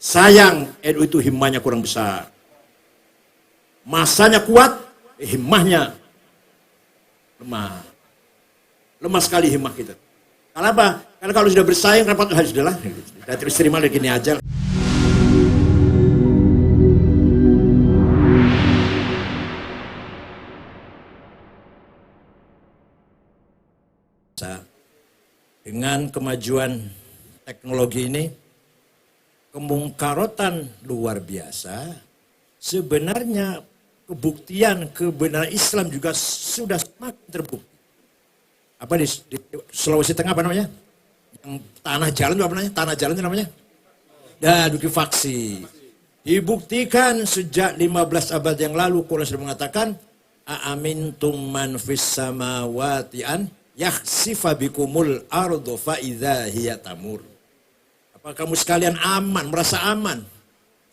Sayang NU itu himmahnya kurang besar. Masanya kuat, himmahnya lemah. Lemah sekali himmah kita. Kenapa? Karena kalau sudah bersaing, rapat sudahlah. Sudah terus terima lagi gini aja. Dengan kemajuan teknologi ini, kemungkarotan luar biasa. Sebenarnya kebuktian kebenaran Islam juga sudah semakin terbukti. Apa di Sulawesi Tengah apa namanya? Yang tanah jalan apa namanya? Tanah jalan itu namanya? Dan likuifaksi. Dibuktikan sejak 15 abad yang lalu Quran sudah mengatakan a'amintum man fis samawati an yakhsifa bikumul ardu fa idza hiya tamur. Apa kamu sekalian aman, merasa aman?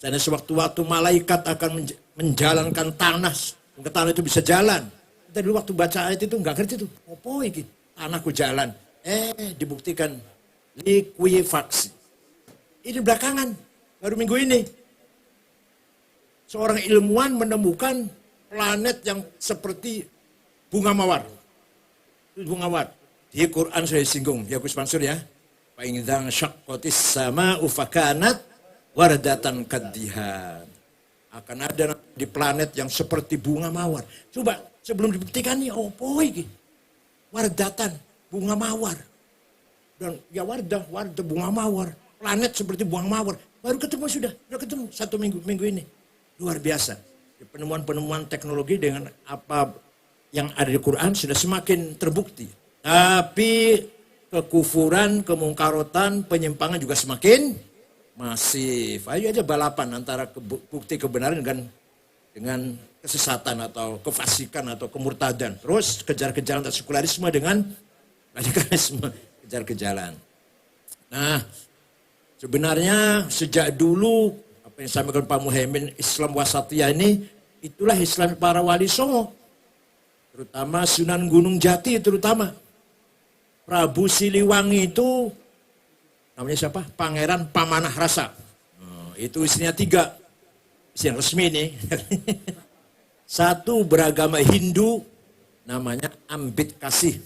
Karena sewaktu-waktu malaikat akan menjalankan tanah, ke tanah itu bisa jalan. Kita dulu waktu baca ayat itu nggak ngerti tuh, apa ini? Tanahku jalan. Dibuktikan likuifaksi. Ini belakangan, baru minggu ini. Seorang ilmuwan menemukan planet yang seperti bunga mawar. Bunga mawar. Di Quran saya singgung, ya Gus Mansur ya. Fa'idza syaqqatis sama'u fakanat wardatan kaddihan. Akan ada di planet yang seperti bunga mawar. Coba sebelum dibuktikan nih, apa ini? Wardatan, bunga mawar. Dan ya wardah bunga mawar. Planet seperti bunga mawar. Baru ketemu sudah ketemu 1 minggu ini. Luar biasa. Penemuan-penemuan teknologi dengan apa yang ada di Quran sudah semakin terbukti. Tapi kekufuran, kemungkarotan, penyimpangan juga semakin masif. Ayo aja balapan antara bukti kebenaran dengan kesesatan atau kefasikan atau kemurtadan. Terus kejar-kejaran sekularisme dengan radikalisme, kejar-kejaran. Nah, sebenarnya sejak dulu apa yang disampaikan Pak Muhaimin, Islam wasatiyah ini itulah Islam para wali songo. Terutama Sunan Gunung Jati terutama. Prabu Siliwangi itu namanya siapa? Pangeran Pamanah Rasa. Itu istrinya 3. Istri yang resmi nih. 1 beragama Hindu namanya Ambit Kasih.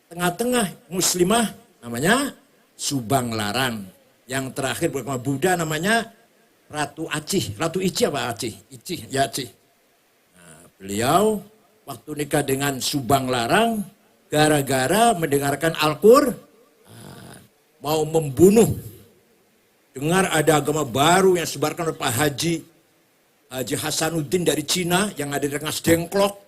Tengah-tengah muslimah namanya Subang Larang. Yang terakhir beragama Buddha namanya Ratu Acih. Ratu Ici apa Acih? Ici, ya Acih. Nah, beliau waktu nikah dengan Subang Larang gara-gara mendengarkan Al-Qur'an mau membunuh. Dengar ada agama baru yang disebarkan oleh Pak Haji Hasanuddin dari Cina yang ada di Rengas Dengklok.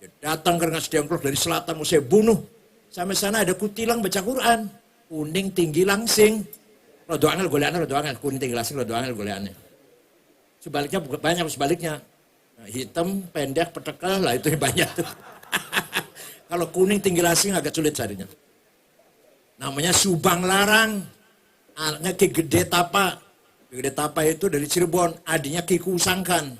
Dia datang ke Rengas Dengklok dari selatan mau saya bunuh. Sampai sana ada kutilang baca Quran. Kuning tinggi langsing. Rodo angel goleannya, rodo angel. Kuning tinggi langsing, rodo angel goleannya. Sebaliknya banyak sebaliknya. Nah, hitam, pendek, petekal lah itu yang banyak tuh. Kalau kuning tinggi langsing agak sulit carinya. Namanya Subang Larang. Anaknya Ki Gede Tapa. Ki Gede Tapa itu dari Cirebon. Adiknya Ki Kusangkan.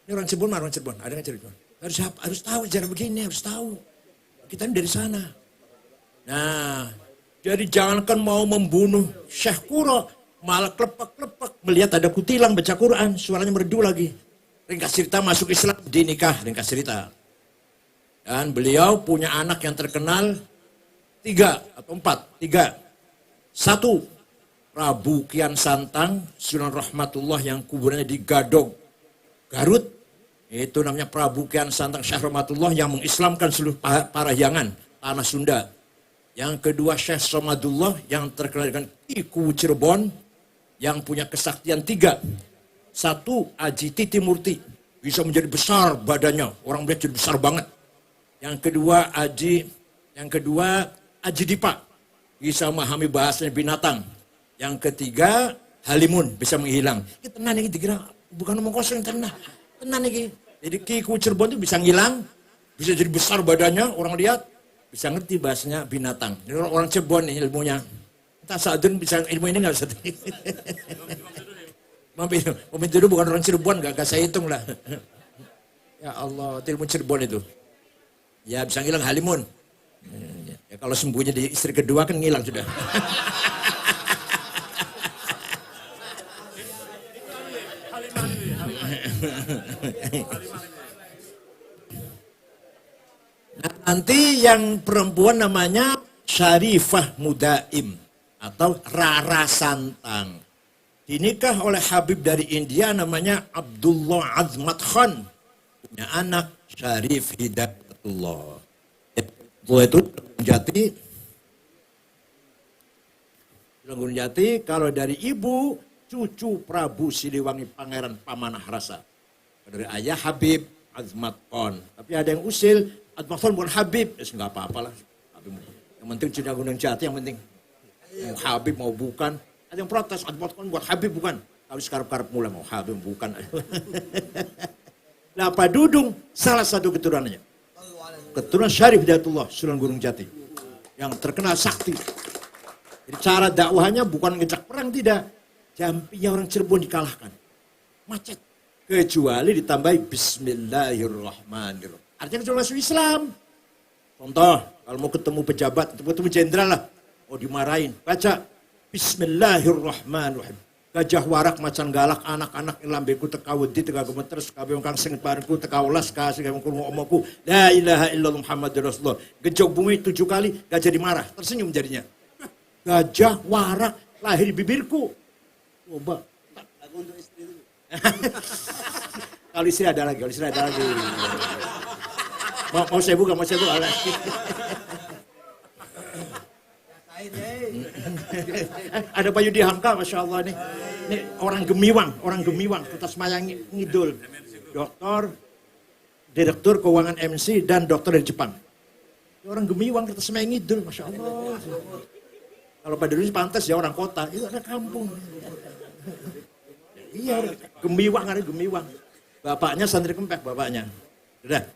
Ini orang Cirebon, orang Cirebon. Adanya Cirebon. Harus tahu cara begini, harus tahu. Kita ini dari sana. Nah, jadi jangankan mau membunuh Syekh Kuro, malah klepek-klepek melihat ada kutilang baca Quran, suaranya merdu lagi. Ringkas cerita masuk Islam, dinikah, ringkas cerita. Dan beliau punya anak yang terkenal 3 atau 4. 3. 1, Prabu Kian Santang, Sunan Rahmatullah yang kuburannya di Gadog, Garut. Itu namanya Prabu Kian Santang Syekh Rahmatullah yang mengislamkan seluruh Parahyangan, tanah Sunda. Yang kedua Syekh Somadullah yang terkenal dengan Iku Cirebon yang punya kesaktian 3. 1, Aji Titi Murti, bisa menjadi besar badannya, orang melihat jadi besar banget. Yang kedua Aji Dipa, bisa memahami bahasanya binatang. Yang ketiga Halimun, bisa menghilang. Ini tenang ini dikira bukan omong kosong, tenang ini. Jadi Kiku Cirebon itu bisa ngilang, bisa jadi besar badannya, orang lihat bisa ngerti bahasanya binatang. Ini orang Cirebon nih ilmunya. Entah Sadun bisa ilmu ini nggak bisa. Mampir dulu bukan orang Cirebon, gak saya hitung lah. Ya Allah, ilmu Cirebon itu. Ya bisa ngilang Halimun. Ya, kalau sembuhnya di istri kedua kan ngilang sudah. Nah, nanti yang perempuan namanya Syarifah Mudaim atau Rara Santang. Dinikah oleh Habib dari India namanya Abdullah Azmat Khan. Punya anak Syarif Hidayatullah. Itu Jati. Gunung Jati kalau dari ibu cucu Prabu Siliwangi Pangeran Pamanah Rasa. Dari ayah Habib Azmat Khan. Tapi ada yang usil Azmat Khan bukan Habib. Ya nggak apa-apa lah. Yang penting cinta Gunung Jati yang penting. Mau Habib mau bukan. Ada yang protes, Azmat Khan buat Habib bukan. Kalau sekarang mulai mau Habib bukan. Nah, Pak Dudung salah satu keturunannya. Keturunan Syarif Hidayatullah Sunan Gunung Jati. Yang terkenal sakti. Jadi cara dakwahnya bukan ngejak perang, tidak. Jampinya orang Cirebon dikalahkan. Macet. Kecuali ditambahi Bismillahirrahmanirrahim. Artinya kecuali masuk Islam. Contoh, kalau mau ketemu pejabat, ketemu jenderal lah. Oh dimarahin. Baca. Bismillahirrahmanirrahim. Gajah warak macan galak anak-anak lambeku tekawedi teka gemeter sekabe kang sing barengku tekaulas kasih kang kurung omoku la ilaha illallah Muhammadur Rasulullah. Gejok bumi 7 kali gajah dimarah tersenyum jadinya. Gajah warak lahir di bibirku. Coba. Aku untuk istri dulu. Kalau istri ada lagi. Mau saya buka. Ada Pak Yudi Hamka, Masya Allah nih. Ini orang Gemiwang, Kota Semayang Ngidul. Doktor, Direktur Keuangan MC, dan dokter dari Jepang. Orang Gemiwang, Kota Semayang Ngidul, Masya Allah. Kalau pada dulu pantas ya orang kota, itu ada kampung. Iya, Gemiwang. Bapaknya santri Kempek, bapaknya. Sudah.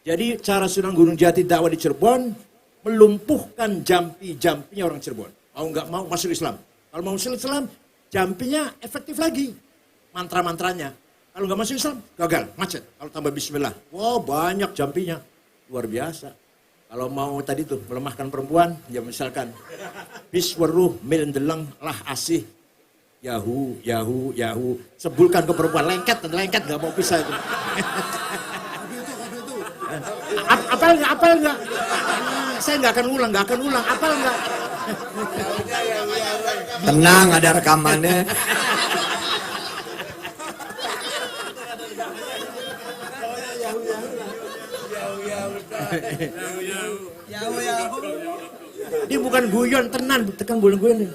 Jadi cara Sunan Gunung Jati dakwah di Cirebon, melumpuhkan jampi-jampinya orang Cirebon. Mau nggak mau masuk Islam. Kalau mau masuk Islam, jampinya efektif lagi. Mantra-mantranya. Kalau nggak masuk Islam, gagal, macet. Kalau tambah bismillah, wow banyak jampinya. Luar biasa. Kalau mau tadi tuh, melemahkan perempuan, ya misalkan. Biswaruh milndeleng lah asih. Yahu. Sebulkan ke perempuan, lengket, nggak mau pisah itu. Apal nggak? Saya nggak akan ulang. Apal nggak? Tenang, ada rekamannya. Ini bukan guyon, tenan, tekan guyon.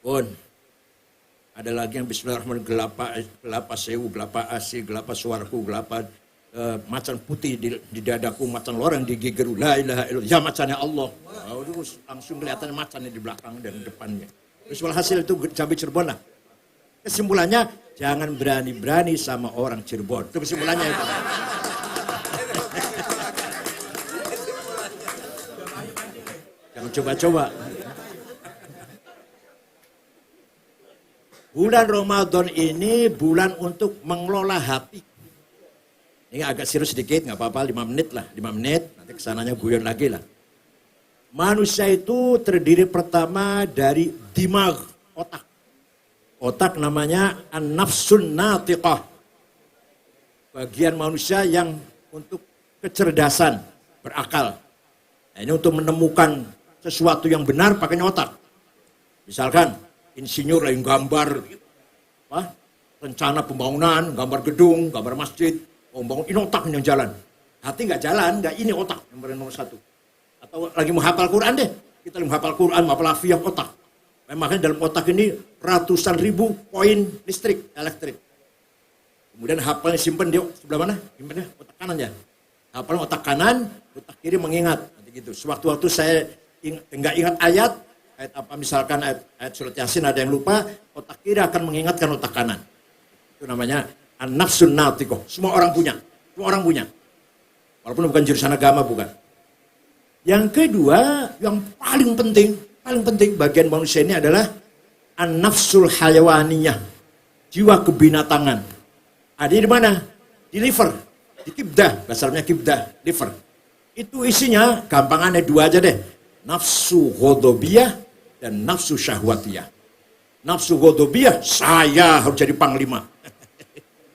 Bon. Ada lagi yang bismillahirrahmanirrahim gelapa sewu, gelapa asi, gelapa suaraku, gelapa macan putih di dadaku, macan loreng di gigeru, la ilaha illallah, ya macannya Allah. Oh, terus langsung kelihatan macannya di belakang dan depannya. Terus hasil itu jambi Cirebon lah. Kesimpulannya, jangan berani-berani sama orang Cirebon. Itu kesimpulannya itu. Jangan coba-coba. Bulan Ramadan ini bulan untuk mengelola hati. Ini agak serius sedikit, nggak apa-apa, 5 menit lah. 5 menit, nanti kesananya guyon lagi lah. Manusia itu terdiri pertama dari dimag, otak. Otak namanya an-nafsun natiqah. Bagian manusia yang untuk kecerdasan, berakal. Nah, ini untuk menemukan sesuatu yang benar pakainya otak. Misalkan, insinyur lagi gambar rencana pembangunan, gambar gedung, gambar masjid, mau bangun, ini otak yang jalan. Hati nggak jalan, nggak ini otak yang nomor 1. Atau lagi menghafal Quran deh, kita lagi menghafal Quran, menghafal hafiyah otak. Makanya dalam otak ini ratusan ribu poin listrik, elektrik. Kemudian hafalnya simpen di sebelah mana? Simpennya otak kanan ya. Hafalnya otak kanan, otak kiri mengingat. Nanti gitu. Sewaktu-waktu saya nggak ingat ayat apa misalkan ayat surat Yasin ada yang lupa, otak kiri akan mengingatkan otak kanan. Itu namanya an-nafsun natiqah. Semua orang punya. Walaupun bukan jurusan agama, bukan. Yang kedua, yang paling penting bagian manusia ini adalah an-nafsul hayawaniyah. Jiwa kebinatangan. Ada di mana? Di liver, di kibdah, bahasanya kibdah, liver. Itu isinya gampangannya 2 aja deh. Nafsu ghadabiyah, dan nafsu syahwatiyah. Nafsu ghadabiyah, saya harus jadi panglima.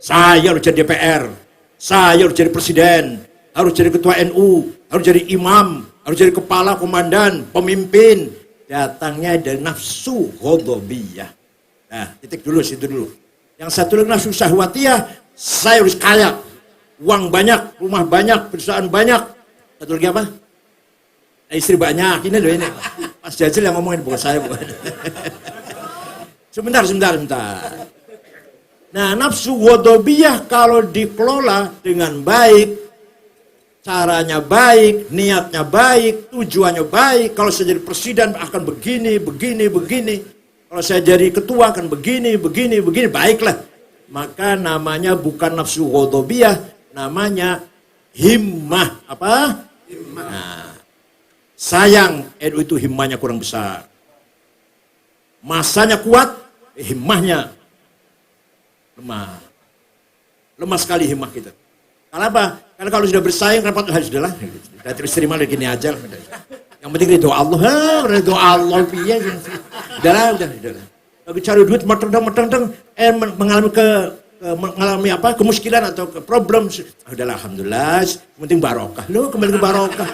Saya harus jadi DPR. Saya harus jadi presiden. Harus jadi ketua NU. Harus jadi imam. Harus jadi kepala, komandan, pemimpin. Datangnya dari nafsu ghadabiyah. Nah, titik dulu, situ dulu. Yang satu lagi nafsu syahwatiyah, saya harus kaya. Uang banyak, rumah banyak, perusahaan banyak. Satu lagi apa? Istri banyak, ini loh ini. Mas Jajil yang ngomongin, bukan saya. Bukan. Sebentar. Nah, nafsu ghadabiyah kalau dikelola dengan baik, caranya baik, niatnya baik, tujuannya baik. Kalau saya jadi presiden akan begini. Kalau saya jadi ketua akan begini. Baiklah. Maka namanya bukan nafsu ghadabiyah, namanya himmah. Apa? Himmah. Nah, sayang NU itu himmahnya kurang besar. Masanya kuat, himmahnya lemah. Lemah sekali himmah kita. Kenapa? Karena kalau sudah bersaing, rapat sudahlah. Sudah terus terima lagi gini aja. Yang penting ridho Allah. Ridho Allah. Udahlah. Lagi cari duit, mengalami kemuskilan atau problem. Udahlah, alhamdulillah. Yang penting barokah. Loh, kembali ke barokah.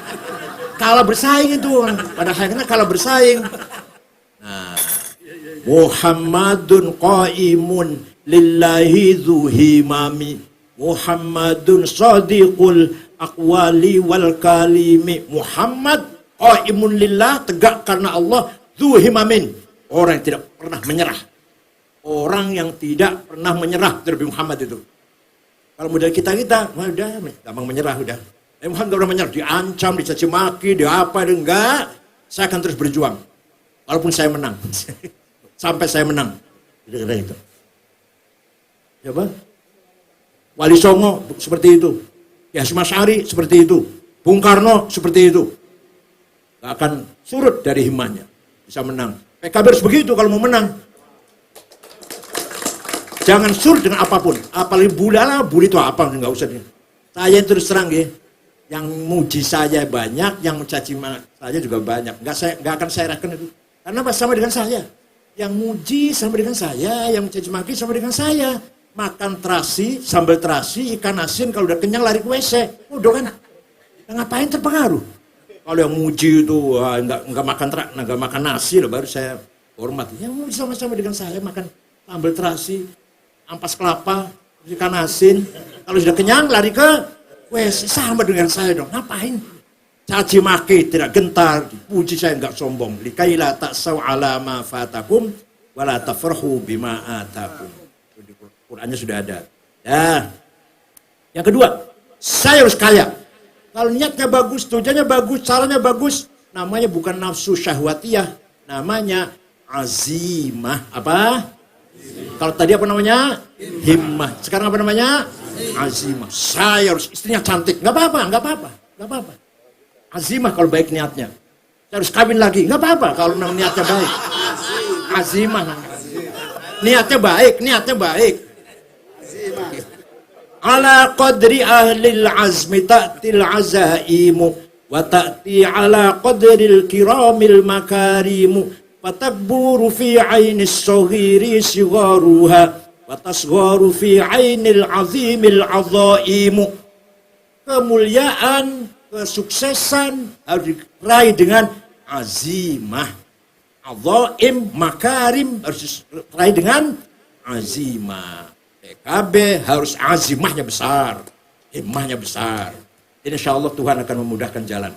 Kalah bersaing itu. Pada akhirnya kalah bersaing. Nah, Muhammadun qaimun lillahi zuhimami. Muhammadun sadiqul aqwali wal kalimi. Muhammad qaimun lillah, tegak karena Allah, zuhimamin, orang yang tidak pernah menyerah. Orang yang tidak pernah menyerah dari Muhammad itu. Kalau model kita udah gampang menyerah udah. Muhammad tidak pernah menyerah, diancam, dicaci maki, enggak. Saya akan terus berjuang. Walaupun saya menang. Sampai saya menang. Kira-kira itu. Coba. Wali Songo seperti itu. Ya Hasyim Asy'ari seperti itu. Bung Karno seperti itu. Gak akan surut dari himmahnya. Bisa menang. PKB harus begitu kalau mau menang. Jangan surut dengan apapun. Apalagi bully itu apa, nggak usah. Saya terus terang ya. Yang muji saya banyak, yang mencaci saya juga banyak. Nggak akan saya rakan itu. Karena sama dengan saya. Yang muji sama dengan saya, yang mencaci maki sama dengan saya. Makan terasi, sambal terasi, ikan asin, kalau udah kenyang lari ke WC. Udah kan? Ngapain terpengaruh? Kalau yang muji itu nggak makan nasi, baru saya hormat. Yang muji sama-sama dengan saya makan sambal terasi, ampas kelapa, ikan asin. Kalau sudah kenyang lari ke WC, sama dengan saya dong. Ngapain? Caci maki tidak gentar, puji saya enggak sombong. Likaila ta'saw ala ma fatakum wala tafrahu bima atakum. Di Qur'annya sudah ada. Ya. Yang kedua, saya harus kaya. Kalau niatnya bagus, tujuannya bagus, caranya bagus, namanya bukan nafsu syahwatiyah, namanya azimah. Apa? Kalau tadi apa namanya? Himmah. Sekarang apa namanya? Azimah. Saya harus, istrinya cantik. Enggak apa-apa. Azimah kalau baik niatnya. Saya harus kawin lagi. Nggak apa-apa kalau niatnya baik. Azimah. Niatnya baik. Ala qadri ahlil azmi ta'til azaimu. Wa ta'ti ala qadril kiramil makarimu. Fatakburu fi ainis soghiri sigharuha. Wa tasgharu fi ainil azimil azaimu. Kemuliaan, kesuksesan harus diraih dengan azimah. Adzaim, makarim harus diraih dengan azimah. PKB harus azimahnya besar, himmahnya besar. Insya Allah Tuhan akan memudahkan jalan.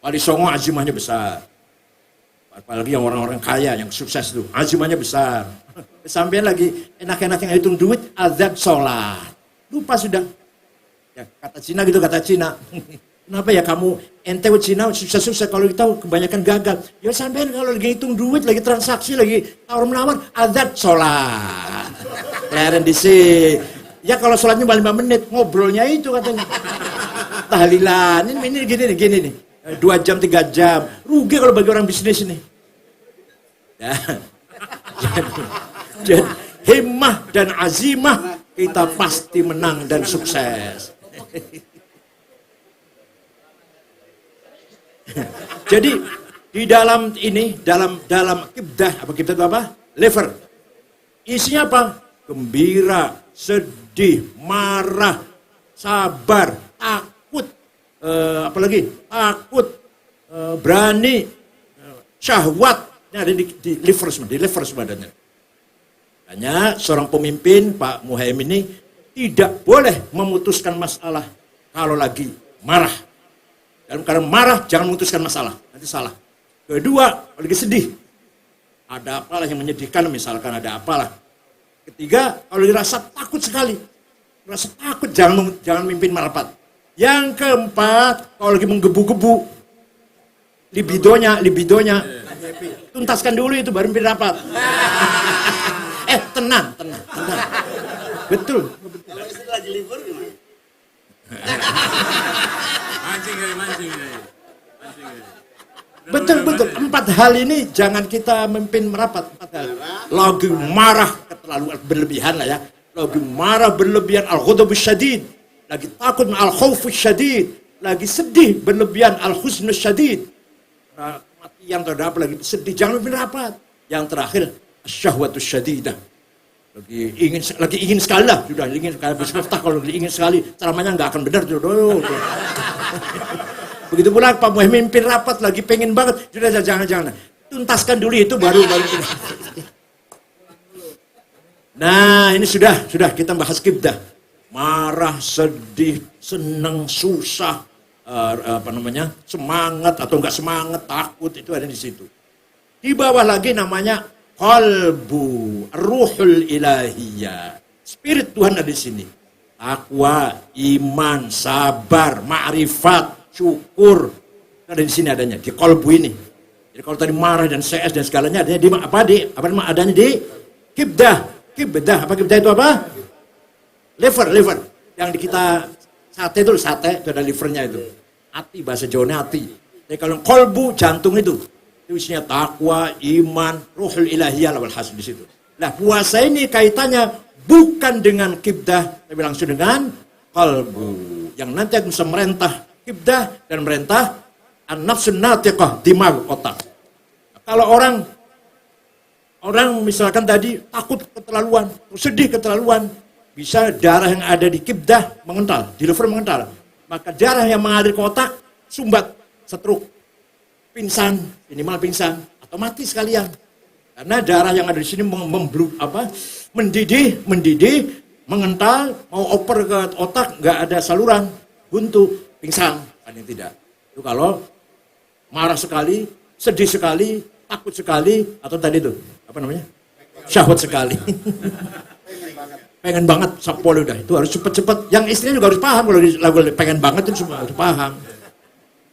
Wali Songo azimahnya besar. Apalagi yang orang-orang kaya, yang sukses itu, azimahnya besar. Sampai lagi enak-enak yang hitung duit, azab sholat. Lupa sudah. Ya, kata Cina. Kenapa ya kamu ente Cina susah-susah, kalau kita kebanyakan gagal. Ya sampai kalau lagi hitung duit, lagi transaksi, lagi tawar-menawar, azab sholat. Keren di sini. Ya kalau sholatnya 5 menit, ngobrolnya itu katanya. Tahlilan, ini gini nih. 2 jam, 3 jam. Rugi kalau bagi orang bisnis ini. Ya. Jadi himmah dan azimah, kita pasti menang dan sukses. Jadi Di dalam ini, dalam kibdah, apa kibdah itu apa? Lever. Isinya apa? Gembira, sedih, marah, sabar, takut, apalagi takut, berani, syahwat. Ini ada di liver semua adanya. Hanya seorang pemimpin, Pak Muhaimin ini tidak boleh memutuskan masalah kalau lagi marah. Dalam keadaan marah, jangan memutuskan masalah, nanti salah. Kedua, kalau lagi sedih, ada apalah yang menyedihkan, misalkan ada apalah. Ketiga, kalau dirasa takut sekali, rasa takut, jangan mimpin merapat. Yang keempat, kalau lagi menggebu-gebu, libidonya, tuntaskan dulu itu baru mimpin rapat. Tenang. Betul. Kalau istri lagi libur gimana? Mancing. Betul. 4 hal ini jangan kita memimpin merapat. 4 hal. Lagi marah keterlaluan berlebihan lah ya. Lagi marah berlebihan al-ghadabus syadid. Lagi takut al-khaufus syadid. Lagi sedih berlebihan al-husnus syadid. Kematian atau apa lagi sedih, jangan memimpin rapat. Yang terakhir syahwatus syadidah. Lagi ingin sekali lah, sudah ingin sekali berseftah, kalau ingin sekali ceramahnya nggak akan benar tuh. Begitu pula Pak Muhaimin mimpin rapat lagi pengen banget, sudah jangan. Tuntaskan dulu itu baru. Nah, ini sudah kita bahas kibdah. Marah, sedih, senang, susah, semangat atau enggak semangat, takut, itu ada di situ. Di bawah lagi namanya qalbu, ruhul ilahiyah. Spirit Tuhan ada di sini. Takwa, iman, sabar, ma'rifat, syukur. Ada di sini adanya, di qalbu ini. Jadi kalau tadi marah dan CS dan segalanya adanya di adanya di kibdah. Apa kibdah itu apa? Liver. Yang kita sate itu ada livernya itu. Hati, bahasa Jawanya hati. Jadi kalau qalbu, jantung itu isinya takwa, iman, ruhul ilahiyah wal hasb di situ. Nah, puasa ini kaitannya bukan dengan kibdah, tapi langsung dengan qalbu. Yang nanti akan bisa merentah kibdah dan merentah an-nafsun natiqah, dimag, otak. Kalau orang misalkan tadi takut keterlaluan, sedih keterlaluan, bisa darah yang ada di kibdah mengental, di liver mengental. Maka darah yang mengalir ke otak sumbat, stroke, pingsan, minimal pingsan, atau mati sekalian. Karena darah yang ada di sini mendidih, mengental, mau oper ke otak, nggak ada saluran, buntu, pingsan. Kan yang tidak. Itu kalau marah sekali, sedih sekali, takut sekali, atau tadi itu, syahwat sekali. Pengen banget, sapol udah. Itu harus cepet-cepet. Yang istrinya juga harus paham, kalau lagu pengen banget itu semua harus paham.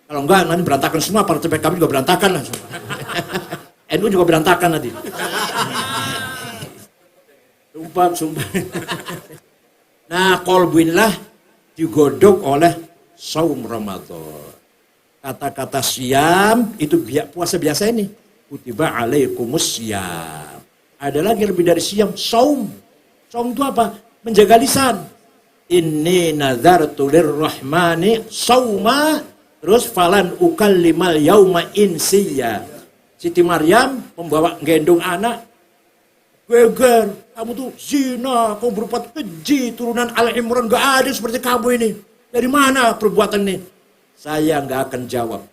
Kalau enggak, nanti berantakan semua, partai PKB juga berantakan lah. NU juga berantakan nanti. Sumpah. Nah, qalbu inilah digodok oleh saum Ramadan. Kata-kata siam, itu puasa biasa ini. Kutiba alaikumus siam. Ada lagi lebih dari siam, saum. Saum itu apa? Menjaga lisan. Inni nazartu lirrahmani sauma. Terus falan ukallimal yauma insiya. Siti Maryam membawa gendong anak. Geger, kamu tuh zina, kamu berbuat keji, turunan Al-Imran, gak ada seperti kamu ini. Dari mana perbuatan ini? Saya gak akan jawab.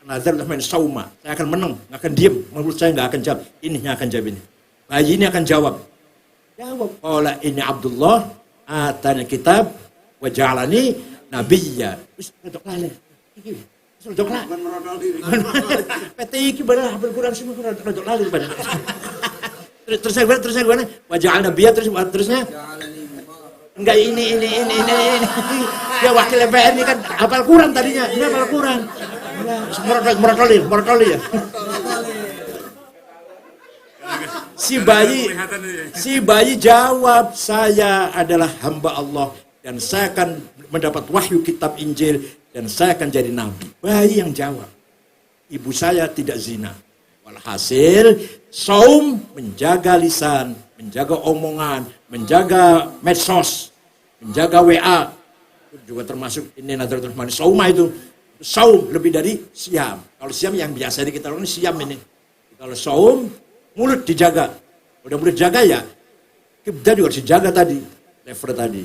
Nazar main sauma, saya akan menang, gak akan diem. Menurut saya gak akan jawab. Ini yang akan jawab ini. Bayi ini akan jawab. Qala ini Abdullah atana kitab wa ja'alani nabiyya. Wis rodok lali. Iki rodok lali. PT iki bener hafal Quran semua rodok lali bener. Terusnya gimana? Wa ja'alna nabiyya terusnya enggak ini. Ya wakil MPR ini kan hafal Quran tadinya. Ini hafal Quran. Muratoli ya. Si bayi jawab, saya adalah hamba Allah dan saya akan mendapat wahyu kitab Injil dan saya akan jadi nabi. Bayi yang jawab. Ibu saya tidak zina. Walhasil, saum menjaga lisan, menjaga omongan, menjaga medsos, menjaga WA. Itu juga termasuk ini Nadratul Rahmani Sauma itu saum lebih dari siam. Kalau siam yang biasa ini kita lakukan siam ini. Kalau saum, mulut dijaga. Udah mulut jaga ya, kita juga harus dijaga tadi, lever tadi.